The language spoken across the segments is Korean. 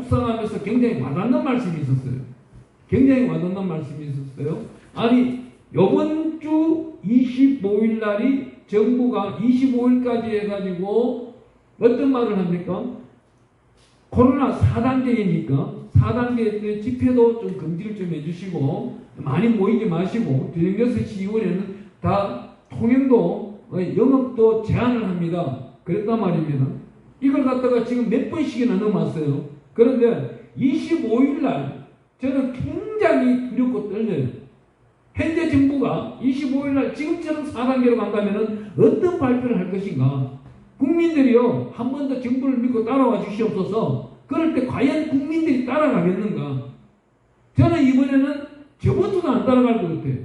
묵상하면서 굉장히 와닿는 말씀이 있었어요. 굉장히 와닿는 말씀이 있었어요. 아니, 이번 주 25일 날이 정부가 25일까지 해가지고 어떤 말을 합니까? 코로나 4단계이니까 4단계 집회도 좀 금지를 좀 해주시고 많이 모이지 마시고 저녁 6시 이후에는 다 통행도 영업도 제한을 합니다. 그랬단 말입니다. 이걸 갖다가 지금 몇 번씩이나 넘었어요. 그런데 25일 날 저는 굉장히 두렵고 떨려요. 현재 정부가 25일 날 지금처럼 4단계로 간다면 어떤 발표를 할 것인가? 국민들이요, 한 번 더 정부를 믿고 따라와 주시옵소서. 그럴 때 과연 국민들이 따라가겠는가? 저는 이번에는 저번주도 안 따라갈 것 같아요.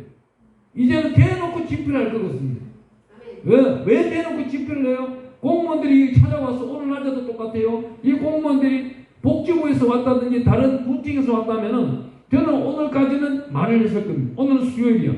이제는 대놓고 집회를 할 것 같습니다. 왜 대놓고 집회를 해요? 공무원들이 찾아와서 오늘 날짜도 똑같아요. 이 공무원들이 복지부에서 왔다든지 다른 군청에서 왔다면은 저는 오늘까지는 말을 했을 겁니다. 오늘은 수요일이야.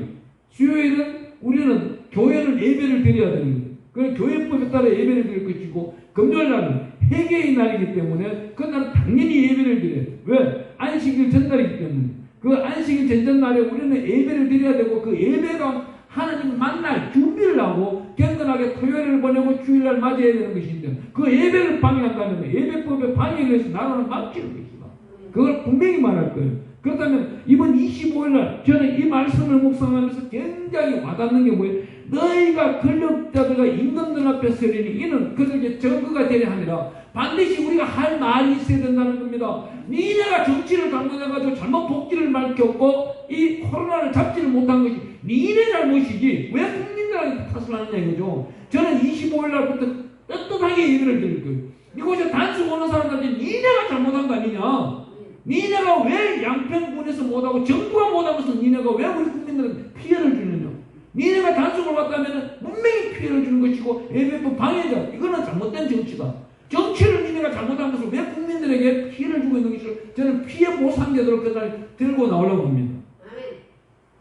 수요일은 우리는 교회를 예배를 드려야 되는 거예요. 그 교회법에 따라 예배를 드릴 것이고 금요일 날은 회개의 날이기 때문에 그날은 당연히 예배를 드려요. 왜? 안식일 전날이기 때문에. 그 안식일 전날에 우리는 예배를 드려야 되고 그 예배가 하나님 만날 준비를 하고 경건하게 토요일을 보내고 주일날 맞이해야 되는 것인데 그 예배를 방해한다면 예배법에 방해를 해서 나라는 막히는 것이다. 그걸 분명히 말할 거예요. 그렇다면 이번 25일날 저는 이 말씀을 묵상하면서 굉장히 와닿는 게 뭐예요? 너희가 권력자들과 임금들 앞에 서리니 이는 그들에게 증거가 되려 함이라. 반드시 우리가 할 말이 있어야 된다는 겁니다. 니네가 정치를 잘못해가지고 잘못 복지를 밝혔고 이 코로나를 잡지를 못한 것이 니네 잘못이지 왜 국민들한테 탓을 하느냐 이거죠. 저는 25일날부터 떳떳하게 예배를 드릴 거예요. 이곳에 단속 오는 사람들한테 니네가 잘못한 거 아니냐. 니네가 왜 양평군에서 못하고 정부가 못하면서 니네가 왜 우리 국민들한테 피해를 주느냐. 니네가 단속을 왔다면 분명히 피해를 주는 것이고 예배법 방해자 이거는 잘못된 정치다. 정치를 니네가 잘못하면서 왜 국민들에게 피해를 주고 있는 것을 저는 피해 보상제도를 그날 들고 나오려고 합니다.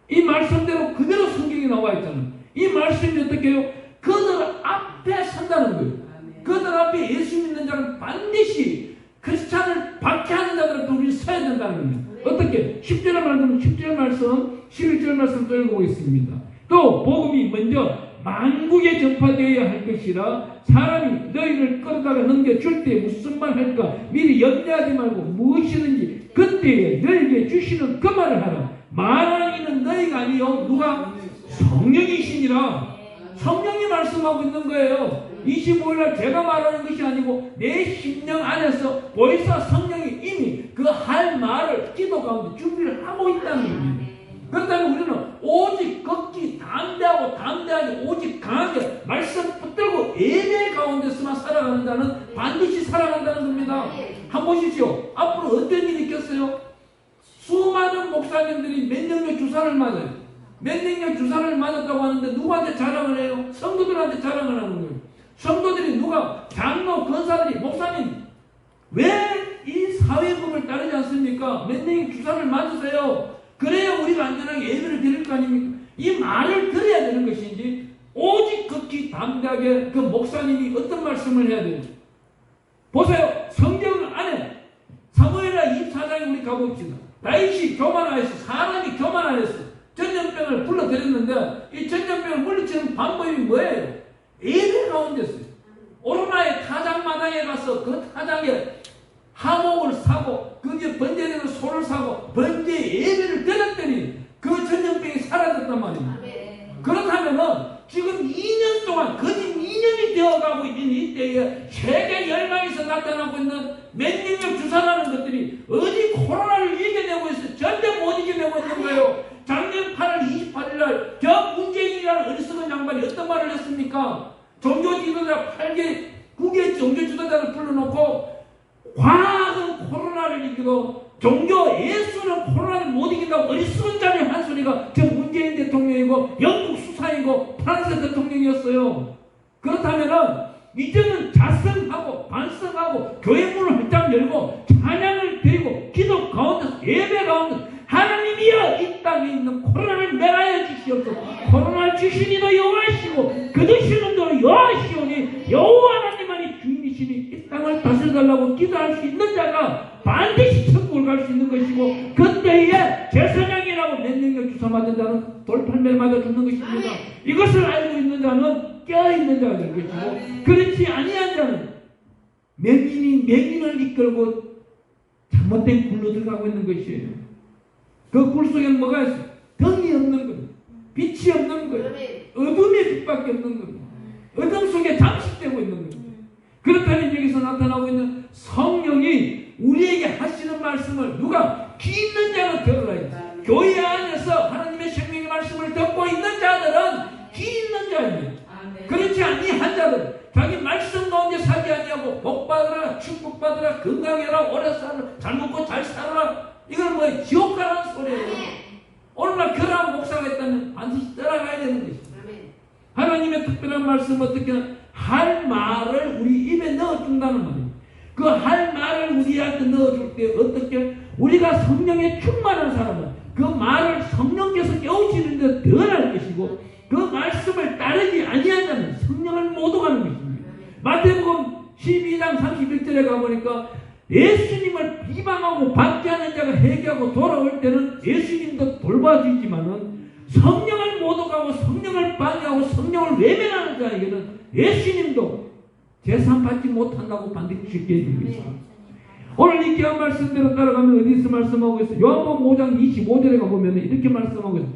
이 말씀대로 그대로 성경에 나와 있잖아요. 이 말씀이 어떻게 해요? 그들 앞에 선다는 거예요. 그들 앞에 예수 믿는 자는 반드시 크리스찬을 박해하는 자들한테 우리는 서야 된다는 겁니다. 어떻게? 10절 말씀, 10절 말씀, 11절 말씀 또 읽어보겠습니다. 또 복음이 먼저 만국에 전파되어야 할 것이라 사람이 너희를 끌어다가 넘겨줄 때 무슨 말 할까 미리 염려하지 말고 무엇이든지 그때에 너희에게 주시는 그 말을 하라. 말하는 이는 너희가 아니요 누가? 성령이시니라. 성령이 말씀하고 있는 거예요. 25일날 제가 말하는 것이 아니고 내 심령 안에서 벌써 성령이 이미 그 할 말을 기도 가운데 준비를 하고 있다는 겁니다. 그렇다면 우리는 오직 걷기 담대하게 오직 강하게 말씀 붙들고 예배 가운데서만 살아가는 자는 반드시 살아간다는 겁니다. 한번 보십시오. 앞으로 어떤 일이 있겠어요? 수많은 목사님들이 면역력 주사를 맞아요. 면역력 주사를 맞았다고 하는데 누구한테 자랑을 해요? 성도들한테 자랑을 하는 거예요. 성도들이 누가 장로, 권사들이 목사님 왜 이 사회법을 따르지 않습니까? 면역력 주사를 맞으세요. 그래야 우리가 안전하게 예배를 드릴 거 아닙니까? 이 말을 들어야 되는 것인지 오직 극히 담대하게 그 목사님이 어떤 말씀을 해야 돼요? 보세요. 성경 안에 사무엘하 24장에 우리 가봅시다. 다윗이 교만하였어. 사람이 교만하였어. 전염병을 불러들였는데 이 전염병을 물리치는 방법이 뭐예요? 예배 가운데서요. 오로나의 타작마당에 가서 그 타작에 하목을 사고 그게 번제되는 소를 사고 번제 예배를 드렸더니 그 전염병이 사라졌단 말입니다. 그렇다면은 지금 2년 동안 거짓 2년이 되어가고 있는 이때에 세계 열방에서 나타나고 있는 면역력 주사라는 것들이 어디 코로나를 이겨내고 있어 절대 못 이겨내고 있는 거예요. 작년 8월 28일날 저 문재인이라는 어리석은 양반이 어떤 말을 했습니까? 종교 지도자 8개 9개 종교 지도자를 불러놓고 과학은 코로나를 이기고 종교 예수는 코로나를 못 이긴다고 어리석은 자의 한 소리가 저 문재인 대통령이고 영국 수사이고 프랑스 대통령이었어요. 그렇다면은 이제는 자성하고 반성하고 교회 문을 활짝 열고 찬양을 드리고 기도 가운데서 예배 가운데서 하나님이여 이 땅에 있는 코로나를 멸하여 주시옵소서. 코로나를 주신 이도 여호와시고 그 드시는 도로 여호와시오니 여호와 하나님만이 주인이시니 이 땅을 다스려달라고 기도할 수 수 있는 자가 반드시 천국을 갈 수 있는 것이고, 그때에 제사장이라고 맹령을 주사 맞은 자는 돌팔매 맞아 죽는 것입니다. 이것을 알고 있는 자는 깨어있는 자가 될 것이고, 그렇지 아니한 자는 맹인이 맹인을 이끌고 잘못된 굴로 들어가고 있는 것이에요. 그 굴 속에는 뭐가 있어요? 등이 없는 거예요. 빛이 없는 거예요. 어둠의 빛밖에 없는 거예요. 어둠 속에 잠식되고 있는 거예요. 그렇다면 여기서 나타나고 있는 성령이 우리에게 하시는 말씀을 누가 귀 있는 자는 들으라 했어요. 교회 안에서 하나님의 생명의 말씀을 듣고 있는 자들은 귀 있는 자입니다. 그렇지 아니한 자들, 자기 말씀 가운데 살지 아니하고 복 받으라, 축복 받으라, 건강해라, 오래 살아라, 잘 먹고 잘 살아라, 이건 뭐 지옥 가라는 소리예요. 오늘날 교란 목사가 있다면 반드시 따라가야 되는 것입니다. 하나님의 특별한 말씀 어떻게 할 말을 우리 입에 넣어준다는 말이에요. 그 할 말을 우리한테 넣어줄 때 어떻게 우리가 성령에 충만한 사람은 그 말을 성령께서 깨우치는 데 더할 것이고, 그 말씀을 따르지 아니한 자는 성령을 못 오가는 것입니다. 마태복음 12장 31절에 가보니까 예수님을 비방하고 박해하는 자가 회개하고 돌아올 때는 예수님도 돌봐주지만은 성령을 못 오가고 성령을 방해하고 성령을 외면하는 자에게는 예수님도 재산 받지 못한다고 반드시 쉽게 해주겠습니다. 오늘 이 귀한 말씀대로 따라가면 어디서 말씀하고 있어요? 요한복음 5장 25절에 가보면 이렇게 말씀하고 있어요.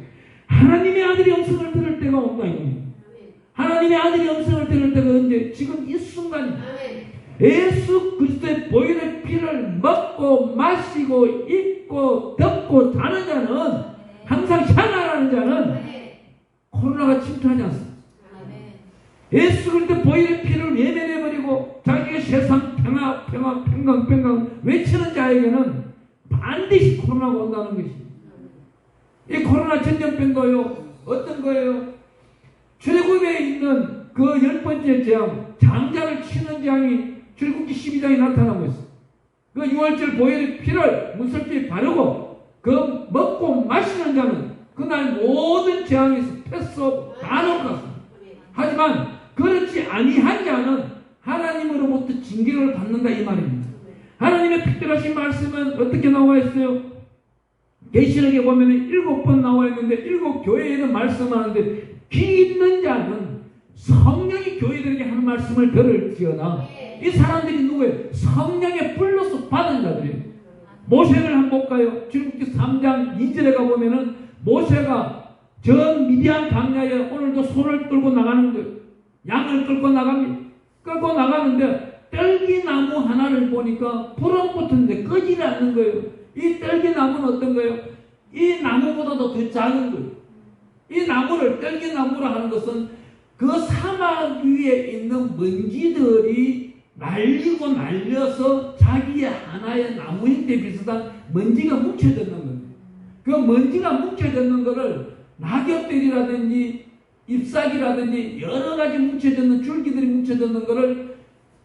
하나님의 아들이 음성을 들을 때가 온다. 하나님의 아들이 음성을 들을 때가 언제? 지금 이 순간입니다. 예수 그리스도의 보혈의 피를 먹고 마시고 입고 덮고 자는 자는, 항상 향하라는 자는 코로나가 침투하지 않습니다. 예수 그리스도의 보혈의 피를 외면해버리고 자기의 세상 평화 평강 외치는 자에게는 반드시 코로나가 온다는 것입니다. 이 코로나 전염병도요, 어떤 거예요? 출애굽에 있는 그 10번째 재앙, 장자를 치는 재앙이 출애굽기 12장에 나타나고 있어요. 그 6월절 보혈의 피를 문설주에 바르고 그 먹고 마시는 자는 그날 모든 재앙에서 패스업 다 넘어갔습니다. 하지만 그렇지 아니한 자는 하나님으로부터 징계를 받는다 이 말입니다. 하나님의 특별하신 말씀은 어떻게 나와 있어요? 계시록에 보면 7번 나와 있는데 7교회에는 말씀하는데, 귀 있는 자는 성령이 교회들에게 하는 말씀을 들을지어다. 이 사람들이 누구예요? 성령의 불로서 받은 자들이에요. 모세를 한번 볼까요? 출애굽기 3장 2절에 가보면은 모세가 전 미디안 광야에 오늘도 소를 끌고 나가는 거예요. 양을 끌고 나갑니다. 끌고 나가는데 떨기나무 하나를 보니까 불은 붙었는데 꺼지지 않는 거예요. 이 떨기나무는 어떤 거예요? 이 나무보다도 더 작은 거예요. 이 나무를 떨기나무라 하는 것은 그 사막 위에 있는 먼지들이 날리고 날려서 자기의 하나의 나무인데 비슷한 먼지가 뭉쳐졌는 거예요. 그 먼지가 뭉쳐졌는 거를 낙엽들이라든지 잎사귀라든지 여러 가지 뭉쳐졌는 줄기들이 뭉쳐졌는 거를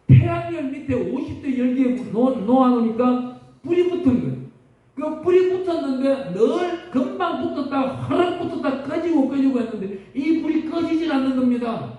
태양열 밑에 50도 열기에 놓아놓으니까 불이 붙은 거예요. 그 불이 붙었는데 늘 금방 붙었다 화락 붙었다 꺼지고 했는데 이 불이 꺼지질 않는 겁니다.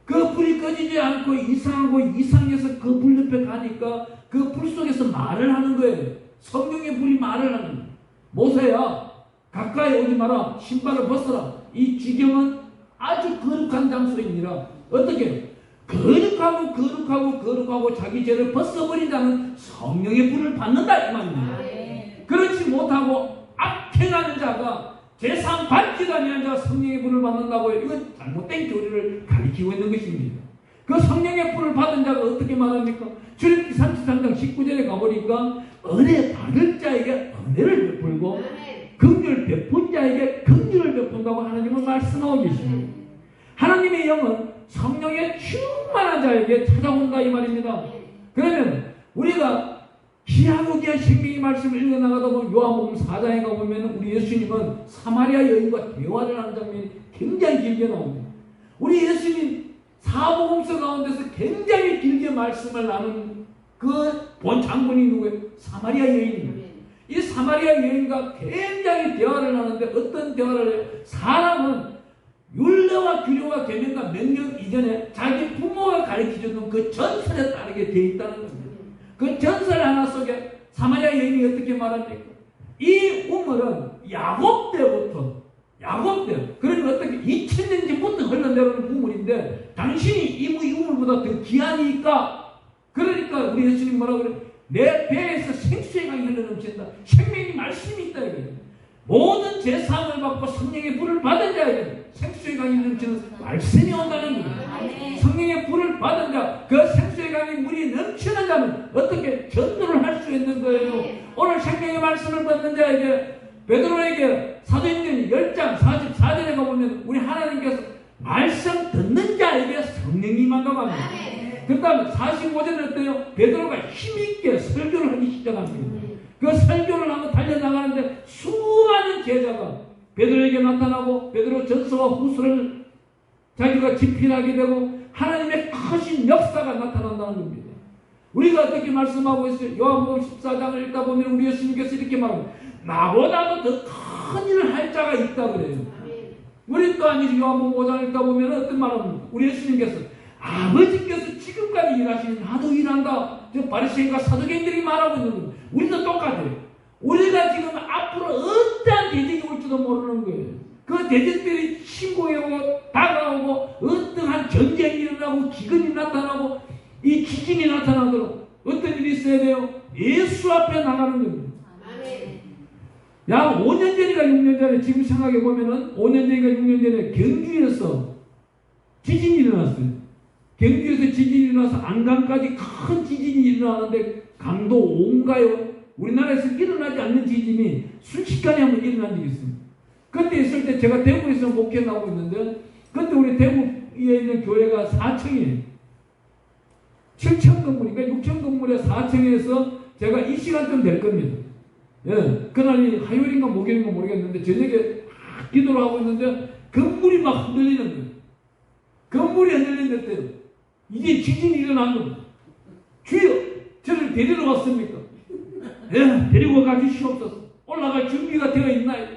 그 불이 꺼지지 않고 이상하고 이상해서 그 불 옆에 가니까 그 불 속에서 말을 하는 거예요. 성령의 불이 말을 하는 거예요. 모세야, 가까이 오지 마라. 신발을 벗어라. 이 지경은 아주 거룩한 장소입니다. 어떻게? 거룩하고 자기 죄를 벗어버린 자는 성령의 불을 받는다 이 말입니다. 그렇지 못하고 악행하는 자가 재산 받지도 아니한 자가 성령의 불을 받는다고요. 이건 잘못된 교리를 가리키고 있는 것입니다. 그 성령의 불을 받은 자가 어떻게 말합니까? 출애굽기 33장 19절에 가보니까 은혜 받을 자에게 은혜를 베풀고 긍휼 베푼 자에게 긍휼을 베푼다고 하나님은 말씀하고 계십니다. 하나님의 영은 성령의 충만한 자에게 찾아온다 이 말입니다. 그러면 우리가 귀하고 귀한 생명의 말씀을 읽어나가다 보면 요한복음 4장에 가보면 우리 예수님은 사마리아 여인과 대화를 하는 장면이 굉장히 길게 나옵니다. 우리 예수님 사복음서 가운데서 굉장히 길게 말씀을 나눈 그 본 장본이 누구예요? 사마리아 여인입니다. 이 사마리아 여인과 굉장히 대화를 하는데 어떤 대화를 해요? 사람은 율례와 규례와 계명과 명령 이전에 자기 부모가 가르쳐주는 그 전설에 따르게 되어 있다는 겁니다. 그 전설 하나 속에 사마리아 여인이 어떻게 말합니까? 이 우물은 야곱 때부터 그러니까 어떻게 2000년 전부터 흘러내려오는 우물인데 당신이 이 우물보다 더 귀하니까 그러니까 우리 예수님 뭐라고 그래? 내 배에서 생수의 강이 흘러넘친다. 생명이 말씀이 있다 이거예요. 모든 제사함을 받고 성령의 불을 받은 자에게 생수의 강이 넘치는 말씀이 온다는 거예요. 성령의 불을 받은 자, 그 생수의 강이 물이 넘치는 자는 어떻게 전도를 할 수 있는 거예요. 오늘 생명의 말씀을 받는 자에게 베드로에게 사도행전 10장 44절에 가보면 우리 하나님께서 말씀 듣는 자에게 성령이 임한다고 합니다. 그 다음에 45절에 어때요? 베드로가 힘있게 설교를 하기 시작합니다. 그 설교를 하고 달려나가는데 수많은 제자가 베드로에게 나타나고 베드로 전서와 후서를 자기가 집필하게 되고 하나님의 크신 역사가 나타난다는 겁니다. 우리가 어떻게 말씀하고 있어요? 요한복음 14장을 읽다 보면 우리 예수님께서 이렇게 말합니다. 나보다도 더 큰 일을 할 자가 있다 그래요. 우리 또한 요한복음 5장을 읽다 보면 어떤 말합니까? 우리 예수님께서 아버지께서 지금까지 일하시니 나도 일한다. 저 바리새인과 사두개인들이 말하고 있는 거예요. 우리도 똑같아요. 우리가 지금 앞으로 어떠한 대적이 올지도 모르는 거예요. 그 대적들이 침공해오고 다가오고 어떠한 전쟁이 일어나고 기근이 나타나고 이 지진이 나타나도록 어떤 일이 있어야 돼요? 예수 앞에 나가는 겁니다. 약 5년 전인가 6년 전에 지금 생각해 보면은 5년 전인가 6년 전에 경주에서 지진이 일어났어요. 경주에서 지진이 일어나서 안강까지 큰 지진이 일어나는데 강도 5인가요? 우리나라에서 일어나지 않는 지진이 순식간에 한번 일어난 적이 있습니다. 그때 있을 때 제가 대구에서 목회를 하고 있는데 그때 우리 대구에 있는 교회가 4층이에요. 7층 건물이니까 6층 건물에 4층에서 제가 이 시간쯤 될 겁니다. 예, 그날이 화요일인가 목요일인가 모르겠는데 저녁에 막 기도를 하고 있는데 건물이 막 흔들리는 거예요. 건물이 흔들리는데 이제 지진이 일어난 겁니다. 주여 저를 데리러 왔습니까? 예, 데리고 가주시옵소서. 올라갈 준비가 되어 있나요?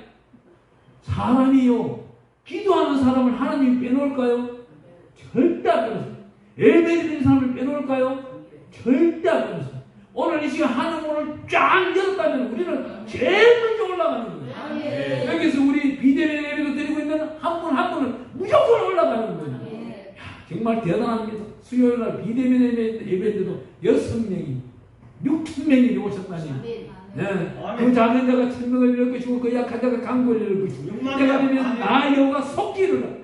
사람이요 기도하는 사람을 하나님이 빼놓을까요? 절대 안 빼놓습니다. 예배드리는 사람을 빼놓을까요? 절대 안 빼놓습니다. 오늘 이 시간 하늘문을 쫙 열었다면 우리는 제일 먼저 올라가는 거예요. 여기서 우리 비대면 예배도 드리고 있는 한 분 한 분은 무조건 올라가는 거예요. 야, 정말 대단합니다. 수요일날 비대면 예배인데도 6명이 6,000명이 오셨다니. 네. 그 작은 자가 천명을 잃을 것이고 그 약한 자가 강구를 잃을 것이고 때가 되면 나 여호와 속기를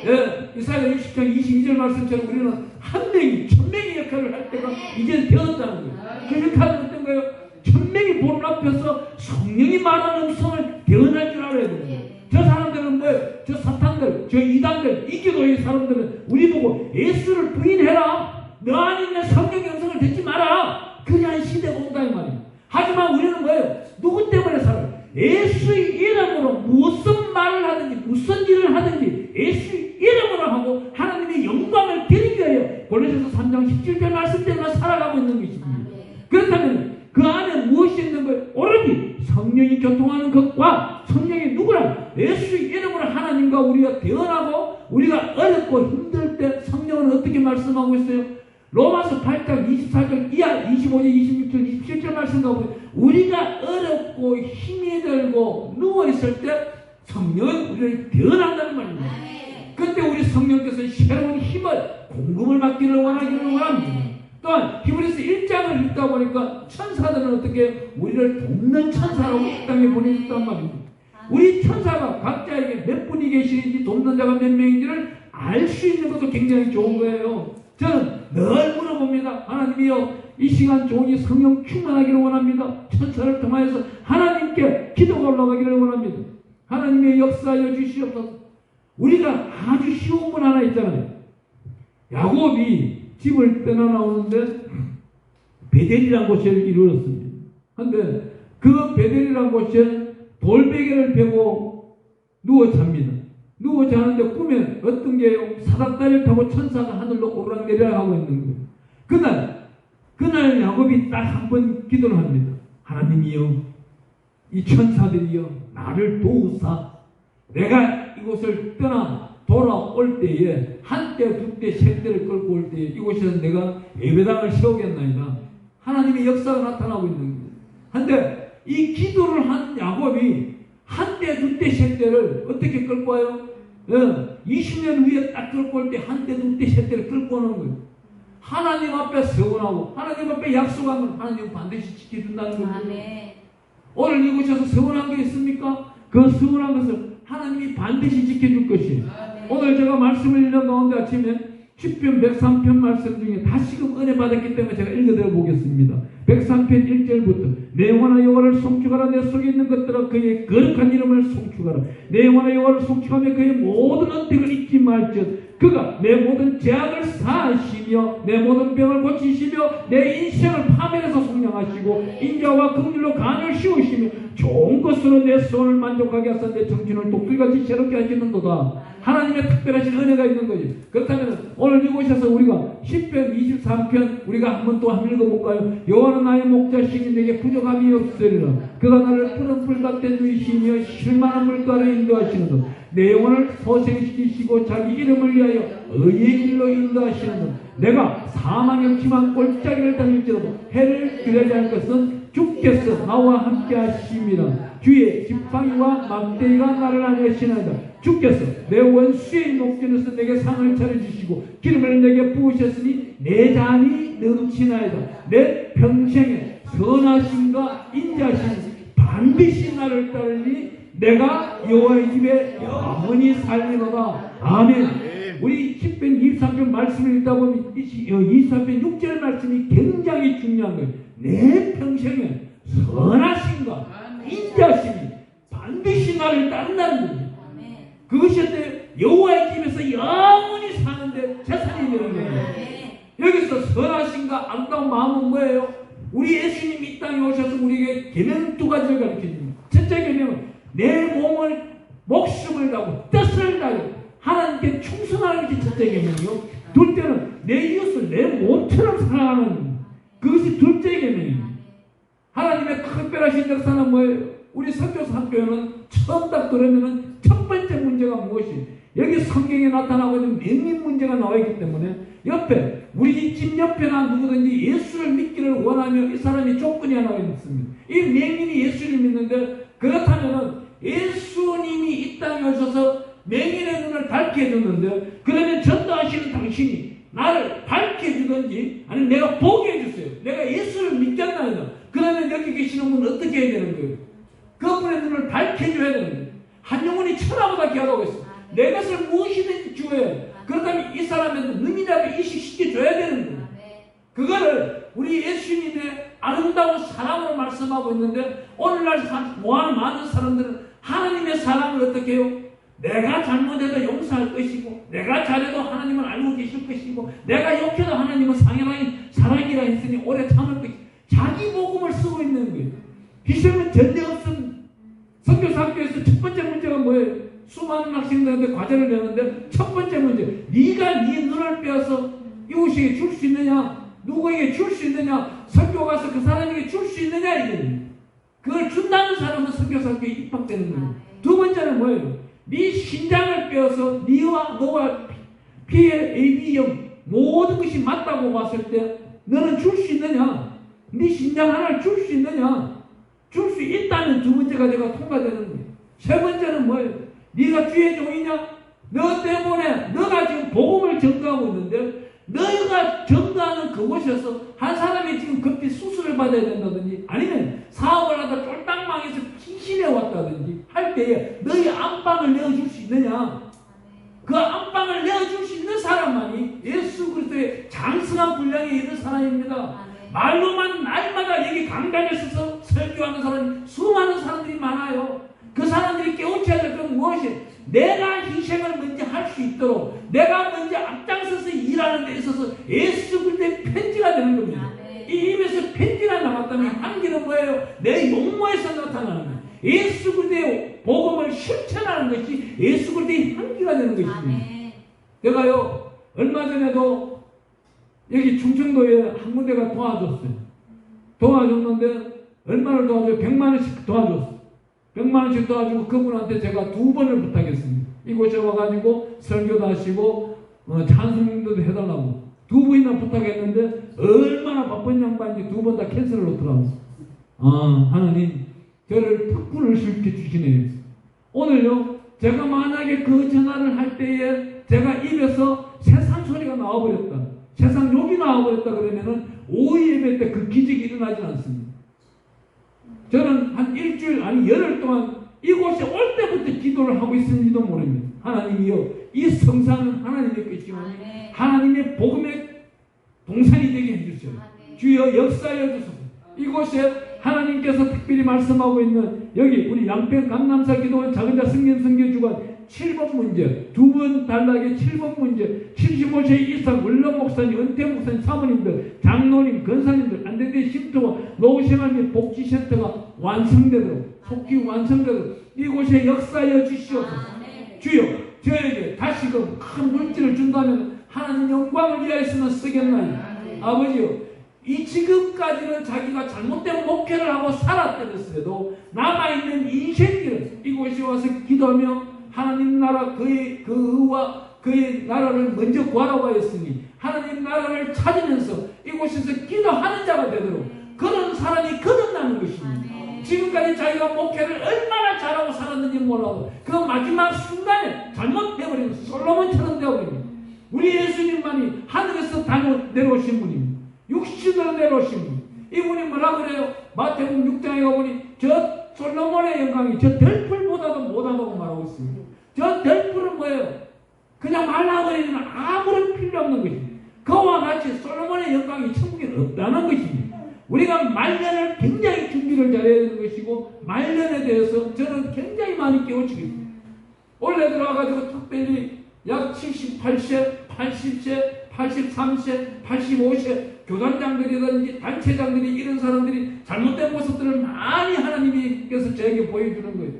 예, 이사야 60장 22절 말씀처럼 우리는 한 명이 1000명의 역할을 할 때가 이제 되었다는 거예요. 그 역할은 어떤 거예요? 1000명이 보는 앞에서 성령이 말하는 음성을 대언할 줄 알아야 돼요. 저 사람들은 뭐예요? 저 사탄들, 저 이단들, 이기도의 사람들은 우리 보고 예수를 부인해라. 너 안에 있는 성령의 음성을 듣지 마라. 그냥 시대가 온다 이 말이에요. 하지만 우리는 뭐예요? 누구 때문에 살아요? 예수의 이름으로 무슨 말을 하든지 무슨 일을 하든지 예수의 이름으로 하고 하나님의 영광을 드리기 위하여 골로새서 3장 17절 말씀대로만 살아가고 있는 것입니다. 그렇다면 그 안에 무엇이 있는 거예요? 오로지 성령이 교통하는 것과 성령이 누구라? 예수의 이름으로 하나님과 우리가 대언하고 우리가 어렵고 힘들 때 성령은 어떻게 말씀하고 있어요? 로마서 8장 24절 이하 25절 26절 27절 말씀 가보면 우리가 어렵고 힘이 들고 누워있을 때 성령은 우리를 대언한다는 말입니다. 그때 우리 성령께서 새로운 힘을 공급을 받기를 원합니다. 또한 히브리서 1장을 읽다 보니까 천사들은 어떻게 우리를 돕는 천사라고 이 땅에 보내줬단 말입니다. 우리 천사가 각자에게 몇 분이 계시는지 돕는 자가 몇 명인지를 알 수 있는 것도 굉장히 좋은 거예요. 저는 늘 물어봅니다. 하나님이여 이 시간 종이 성령 충만하기를 원합니다. 천사를 통하여서 하나님께 기도가 올라가기를 원합니다. 하나님의 역사하여 주시옵소서. 우리가 아주 쉬운 분 하나 있잖아요. 야곱이 집을 떠나 나오는데 베델이라는 곳에 이르렀습니다. 그런데 그 베델이라는 곳에 돌베개를 베고 누워 잡니다. 누워 자는데 꿈에 어떤 게요? 사닥다리를 타고 천사가 하늘로 오르락내리락 하고 있는 거예요. 그날 야곱이 딱 한 번 기도를 합니다. 하나님이여 이 천사들이여 나를 도우사 내가 이곳을 떠나 돌아올 때에 한때 두때 셋때를 끌고 올 때에 이곳에서 내가 예배당을 세우겠나이다. 하나님의 역사가 나타나고 있는 거예요. 한데 이 기도를 한 야곱이 한 때, 두 때, 세 때를 어떻게 끌고 와요? 20년 후에 딱 끌고 올 때 한 때, 두 때, 세 때를 끌고 오는 거예요. 하나님 앞에 서원하고 하나님 앞에 약속하면 하나님 반드시 지켜준다는 거예요. 오늘 이곳에서 서원한 게 있습니까? 그 서원한 것을 하나님이 반드시 지켜줄 것이에요. 오늘 제가 말씀을 읽는 가운데 아침에 시편 103편 말씀 중에 다시금 은혜 받았기 때문에 제가 읽어드려 보겠습니다. 103편 1절부터 내 영혼아 여호와를 송축하라. 내 속에 있는 것들아 그의 거룩한 이름을 송축하라. 내 영혼아 여호와를 송축하며 그의 모든 언택을 잊지 말지어다. 그가 내 모든 죄악을 사하시며 내 모든 병을 고치시며 내 인생을 파멸해서 속량하시고 인자와 긍휼로 간을 씌우시며 좋은 것으로 내 소원을 만족하게 하사 내 정신을 독수리같이 새롭게 하시는도다. 하나님의 특별하신 은혜가 있는 거죠. 그렇다면 오늘 이곳에서 우리가 10편 23편 우리가 한번 또 한번 읽어볼까요? 여호와는 나의 목자시니 내게 부족함이 없으리라. 그가 나를 푸른 풀밭에 누이시며 실만한 물가로 인도하시는도다. 내 영혼을 소생시키시고 자기 이름을 위하여 의의 길로 인도하시는도다. 내가 사망의 음침한 골짜기를 다닐지라도 해를 두려워할 것은 주께서 나와 함께 하심이라. 주의 지팡이와 막대기가 나를 안으시나이다. 주께서 내 원수의 목전에서 내게 상을 차려주시고 기름을 내게 부으셨으니 내 잔이 넘치나이다. 내 평생에 선하심과 인자하심이 반드시 나를 따르니 내가 여호와의 집에 영원히 살리로다. 아멘. 우리 10편 23편 말씀을 읽다 보면 23편 6절 말씀이 굉장히 중요한 거예요. 내 평생에 선하심과 인자심이 반드시 나를 따른다는 거예요. 그것이 어때요? 여호와의 집에서 영원히 사는데 재산이 되는 거예요. 여기서 선하심과 아름다운 마음은 뭐예요? 우리 예수님이 이 땅에 오셔서 우리에게 계명 두 가지를 가르쳐줍니다. 첫째 계명은 내 몸을 목숨을 다하고 뜻을 다하고 하나님께 충성하는 것이 첫째 계명이요. 둘째는 내 이웃을 내 몸처럼 사랑하는 그것이 둘째 계명입니다. 하나님의 특별하신 역사는 뭐예요? 우리 선교사 학교에는 처음 딱 들으면은 첫 번째 문제가 무엇이에요? 여기 성경에 나타나고 있는 명인 문제가 나와 있기 때문에 옆에 우리 집 옆에나 누구든지 예수를 믿기를 원하며 이 사람이 조건이 하나가 있습니다. 이 명인이 예수를 믿는데 그렇다면은 예수님이 이 땅에 오셔서 명인의 눈을 밝게 해줬는데 그러면 전도하시는 당신이 나를 밝게 해주든지 아니면 내가 보게 해주세요. 내가 예수를 믿겠나이다. 그러면 여기 계시는 분은 어떻게 해야 되는 거예요? 그분의 눈을 밝혀줘야 되는 거예요. 한 영혼이 천하보다 귀하다고 했어요. 내 것을 무엇이든지 주어야 해요. 그렇다면 이 사람의 눈이라도 인식시켜줘야 되는 거예요. 그거를 우리 예수님의 아름다운 사랑으로 말씀하고 있는데 오늘날 많은 사람들은 하나님의 사랑을 어떻게 해요? 내가 잘못해도 용서할 것이고 내가 잘해도 하나님은 알고 계실 것이고 내가 욕해도 하나님은 사랑이라 했으니 오래 참을 것이고 자기 복음을 쓰고 있는 거예요. 희생은 전혀 없음. 선교사학교에서 첫 번째 문제가 뭐예요? 수많은 학생들한테 과제를 내는데 첫 번째 문제, 네가 네 눈을 빼어서 이웃에게 줄 수 있느냐? 누구에게 줄 수 있느냐? 선교 가서 그 사람에게 줄 수 있느냐? 이거예요. 그걸 준다는 사람은 선교사학교에 입학되는 거예요. 두 번째는 뭐예요? 네 신장을 빼어서 네와 너와 피의 AB형 모든 것이 맞다고 봤을 때 너는 줄 수 있느냐? 네 신장 하나를 줄 수 있느냐? 줄 수 있다는 두 번째가 내가 통과되는 거예요. 세 번째는 뭐예요? 네가 주의 종이냐? 너 때문에 너가 지금 복음을 전가하고 있는데 너희가 전가하는 그곳에서 한 사람이 지금 급히 수술을 받아야 된다든지 아니면 사업을 하다 쫄딱 망해서 피신해 왔다든지 할 때에 너희 안방을 내어줄 수 있느냐? 그 안방을 내어줄 수 있는 사람만이 예수 그리스도의 장성한 분량에 있는 사람입니다. 말로만 날마다 여기 강단에 서서 설교하는 사람이 수많은 사람들이 많아요. 그 사람들이 깨우쳐야 될 건 무엇이? 내가 희생을 먼저 할 수 있도록 내가 먼저 앞장서서 일하는 데 있어서 예수 그리스도의 편지가 되는 겁니다. 이 입에서 편지가 나왔다면 한계는 뭐예요? 내 용모에서 나타나는 거예요. 예수 그리스도의 복음을 실천하는 것이 예수 그리스도의 한계가 되는 것입니다. 내가요 얼마 전에도 여기 충청도에 한 군데가 도와줬어요. 도와줬는데 얼마를 도와줘요? 100만 원씩 도와줬어요. 100만 원씩 도와주고 그분한테 제가 2번을 부탁했습니다. 이곳에 와가지고 설교도 하시고 찬송도 해달라고 두 번이나 부탁했는데 얼마나 바쁜 양반인지 두 번 다 캔슬을 놓더라고요. 아, 하나님 저를 탁분을 시켜주시네요. 오늘요 제가 만약에 그 전화를 할 때에 제가 입에서 세상 소리가 나와버렸다, 세상 욕이 나와버렸다 그러면은 오후 예배 때 그 기적이 일어나지 않습니다. 저는 한 일주일 아니 열흘 동안 이곳에 올 때부터 기도를 하고 있는지도 모릅니다. 하나님이여, 이 성산은 하나님의 것이오니 하나님의 복음의 동산이 되게 해주세요. 주여 역사하여 주소서. 이곳에 하나님께서 특별히 말씀하고 있는 여기 우리 양평 강남사 기도원 작은자 성경주간 7번 문제, 두 분 단락의 7번 문제, 75세 이상 원로 목사님, 은퇴 목사님, 사모님들, 장로님, 권사님들, 안대대 신도와 노후생활 및 복지센터가 완성되도록, 속히 완성되도록 이곳에 역사하여 주시옵소서. 주여, 저에게 다시금 큰 물질을 준다면 하나님 영광을 위하여서는 쓰겠나요? 아버지요, 이 지금까지는 자기가 잘못된 목회를 하고 살았더라도 남아있는 인생길을 이곳에 와서 기도하며 하나님 나라 그의 의와 그의 나라를 먼저 구하라고 하였으니 하나님 나라를 찾으면서 이곳에서 기도하는 자가 되도록 그런 사람이 거듭나는 것입니다. 지금까지 자기가 목회를 얼마나 잘하고 살았는지 몰라도 그 마지막 순간에 잘못되어버리면 솔로몬처럼 되어버립니다. 우리 예수님만이 하늘에서 내려오신 분입니다. 육신으로 내려오신 분. 이분이 뭐라 그래요? 마태복음 6장에 가보니 저 솔로몬의 영광이 저 델풀보다도 못하다고 말하고 있습니다. 저 델풀은 뭐예요? 그냥 말라버리면 아무런 필요 없는 것입니다. 그와 같이 솔로몬의 영광이 천국에 없다는 것입니다. 우리가 말년을 굉장히 준비를 잘해야 되는 것이고 말년에 대해서 저는 굉장히 많이 깨우치고 있습니다. 올해 들어와가지고 특별히 약 78세, 80세, 83세, 85세 교단장들이라든지 단체장들이 이런 사람들이 잘못된 모습들을 많이 하나님께서 저에게 보여주는 거예요.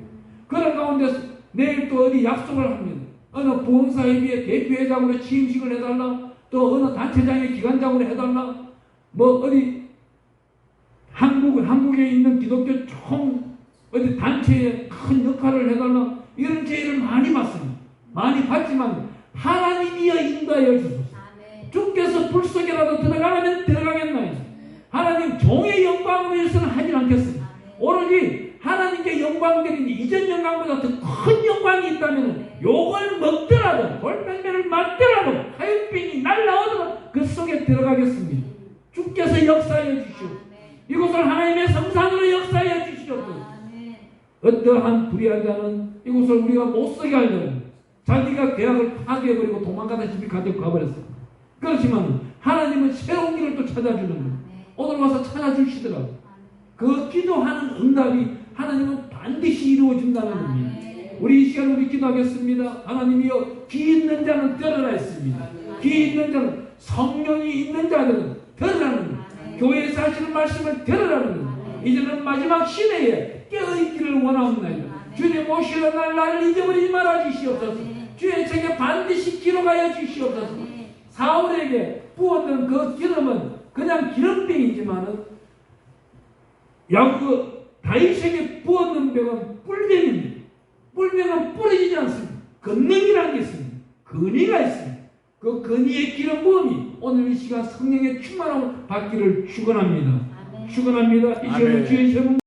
그런 가운데서 내일 또 어디 약속을 합니다. 어느 부흥사회비의 대표회장으로 취임식을 해달라, 또 어느 단체장의 기관장으로 해달라, 뭐 어디 한국에 있는 기독교 총 어디 단체에 큰 역할을 해달라, 이런 제의를 많이 받습니다. 많이 받지만 하나님이여 인도하여 주소서. 주께서 불 속에라도 들어가라면 들어가겠나요? 하나님 종의 영광을 위해서는 하지 않겠습니다. 오로지 하나님께 영광드리니 이전 영광보다 더 큰 영광이 있다면 욕을 먹더라도 돌팔매를 맞더라도 하얏빙이 날라오더라도 그 속에 들어가겠습니다. 주께서 역사하여 주시오. 이곳을 하나님의 성산으로 역사하여 주시옵소서. 어떠한 불의한 자는 이곳을 우리가 못쓰게 하려면 자기가 계약을 파기해버리고 도망가다 집에 가지고 가버렸어요. 그렇지만 하나님은 새로운 길을 또 찾아주는 거예요. 오늘 와서 찾아주시더라고요. 그 기도하는 응답이 하나님은 반드시 이루어진다는 겁니다. 우리 이 시간 우리 기도하겠습니다. 하나님이여, 기 있는 자는 들으라 했습니다. 기 있는 자는 성령이 있는 자들은 들으라는 거예요. 교회에서 하시는 말씀을 들으라는 거예요. 이제는 마지막 시대에 깨어있기를 원하옵나이다. 주님 오시는 날 나를 잊어버리지 말아 주시옵소서. 주의 책에 반드시 기록하여 주시옵소서. 사울에게 부었던 그 기름은 그냥 기름병이지만은 다윗에게 부었는 병은 뿔병입니다. 뿔병은 뿌려지지 않습니다. 건능이라는 게 있습니다. 근위가 있습니다. 그 근위의 기름 부음이 오늘 이 시간 성령의 충만함을 받기를 축원합니다. 축원합니다. 이 시간 주의 제목